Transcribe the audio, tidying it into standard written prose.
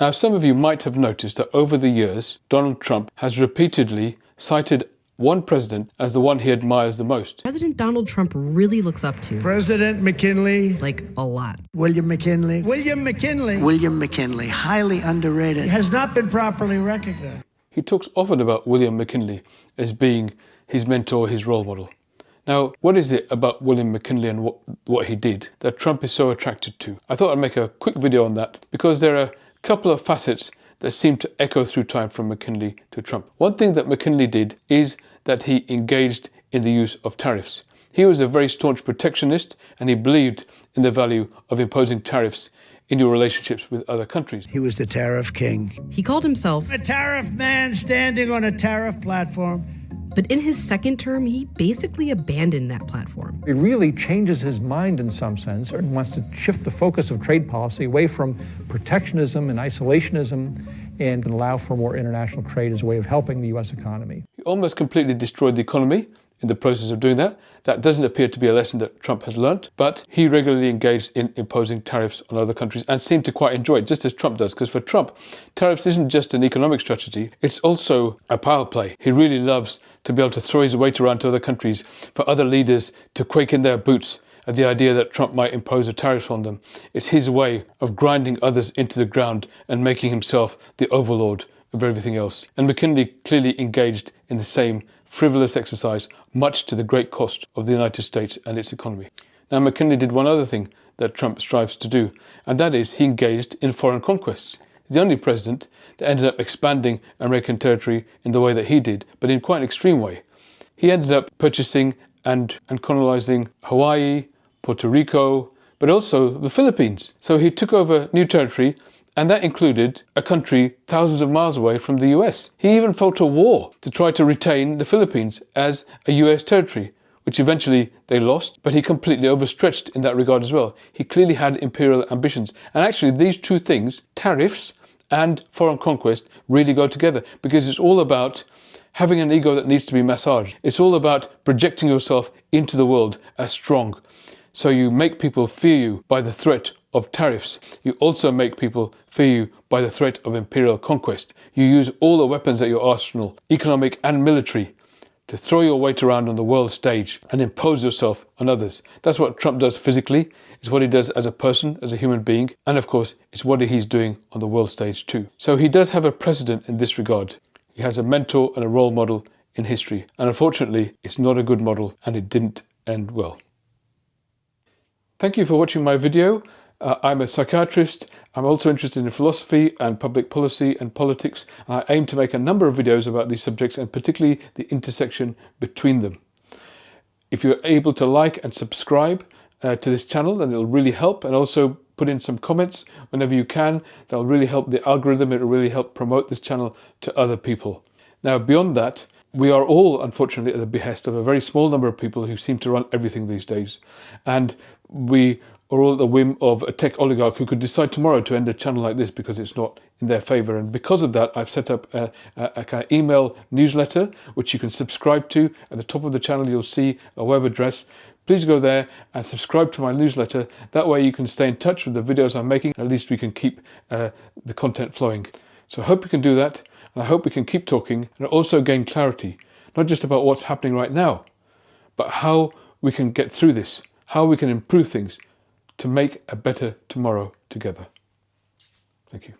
Now, some of you might have noticed that over the years, Donald Trump has repeatedly cited one president as the one he admires the most. President Donald Trump really looks up to President McKinley. like a lot. William McKinley. William McKinley. William McKinley, highly underrated. He has not been properly recognized. He talks often about William McKinley as being his mentor, his role model. Now, what is it about William McKinley and what he did that Trump is so attracted to? I thought I'd make a quick video on that because there are a couple of facets that seem to echo through time from McKinley to Trump. One thing that McKinley did is that he engaged in the use of tariffs. He was a very staunch protectionist and he believed in the value of imposing tariffs in your relationships with other countries. He was the tariff king. He called himself A tariff man standing on a tariff platform. but in his second term, he basically abandoned that platform. It really changes his mind in some sense and wants to shift the focus of trade policy away from protectionism and isolationism and allow for more international trade as a way of helping the U.S. economy. He almost completely destroyed the economy in the process of doing that. That doesn't appear to be a lesson that Trump has learnt, but he regularly engaged in imposing tariffs on other countries and seemed to quite enjoy it, just as Trump does. Because for Trump, tariffs isn't just an economic strategy, it's also a power play. He really loves to be able to throw his weight around to other countries, for other leaders to quake in their boots at the idea that Trump might impose a tariff on them. It's his way of grinding others into the ground and making himself the overlord of everything else. And McKinley clearly engaged in the same frivolous exercise, much to the great cost of the United States and its economy. Now, McKinley did one other thing that Trump strives to do, and that is he engaged in foreign conquests. He's the only president that ended up expanding American territory in the way that he did, but in quite an extreme way. He ended up purchasing and colonizing Hawaii, Puerto Rico, but also the Philippines. So he took over new territory, and that included a country thousands of miles away from the US. He even fought a war to try to retain the Philippines as a US territory, which eventually they lost, but he completely overstretched in that regard as well. He clearly had imperial ambitions. And actually these two things, tariffs and foreign conquest, really go together, because it's all about having an ego that needs to be massaged. It's all about projecting yourself into the world as strong. So you make people fear you by the threat of tariffs. You also make people fear you by the threat of imperial conquest. You use all the weapons at your arsenal, economic and military, to throw your weight around on the world stage and impose yourself on others. That's what Trump does physically, it's what he does as a person, as a human being, and of course, it's what he's doing on the world stage too. So he does have a precedent in this regard. He has a mentor and a role model in history. And unfortunately, it's not a good model and it didn't end well. Thank you for watching my video. I'm a psychiatrist. I'm also interested in philosophy and public policy and politics. I aim to make a number of videos about these subjects and particularly the intersection between them. If you're able to like and subscribe to this channel, then it'll really help, and also put in some comments whenever you can. That'll really help the algorithm. It'll really help promote this channel to other people. Now, beyond that, we are all, unfortunately, at the behest of a very small number of people who seem to run everything these days. And we are all at the whim of a tech oligarch who could decide tomorrow to end a channel like this because it's not in their favor. And because of that, I've set up a kind of email newsletter, which you can subscribe to. At the top of the channel, you'll see a web address. Please go there and subscribe to my newsletter. That way you can stay in touch with the videos I'm making. At least we can keep the content flowing. So I hope you can do that. And I hope we can keep talking and also gain clarity, not just about what's happening right now, but how we can get through this, how we can improve things to make a better tomorrow together. Thank you.